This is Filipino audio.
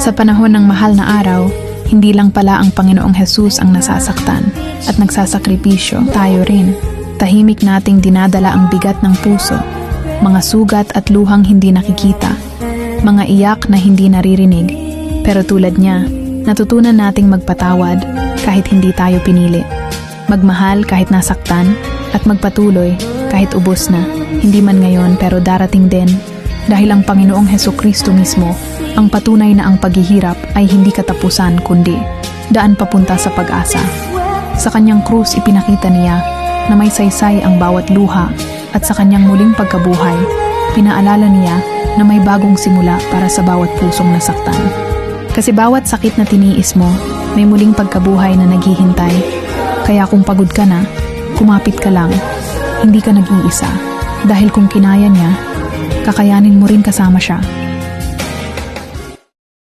Sa panahon ng mahal na araw, hindi lang pala ang Panginoong Hesus ang nasasaktan at nagsasakripisyo, tayo rin. Tahimik nating dinadala ang bigat ng puso, mga sugat at luhang hindi nakikita, mga iyak na hindi naririnig. Pero tulad niya, natutunan nating magpatawad kahit hindi tayo pinili. Magmahal kahit nasaktan at magpatuloy kahit ubos na. Hindi man ngayon pero darating din. Dahil ang Panginoong Hesukristo mismo ang patunay na ang paghihirap ay hindi katapusan kundi daan papunta sa pag-asa. Sa kanyang krus ipinakita niya na may saysay ang bawat luha at sa kanyang muling pagkabuhay, pinaalala niya na may bagong simula para sa bawat pusong nasaktan. Kasi bawat sakit na tiniis mo, may muling pagkabuhay na naghihintay. Kaya kung pagod ka na, kumapit ka lang. Hindi ka nag-iisa. Dahil kung kinaya niya, kakayanin mo rin kasama siya.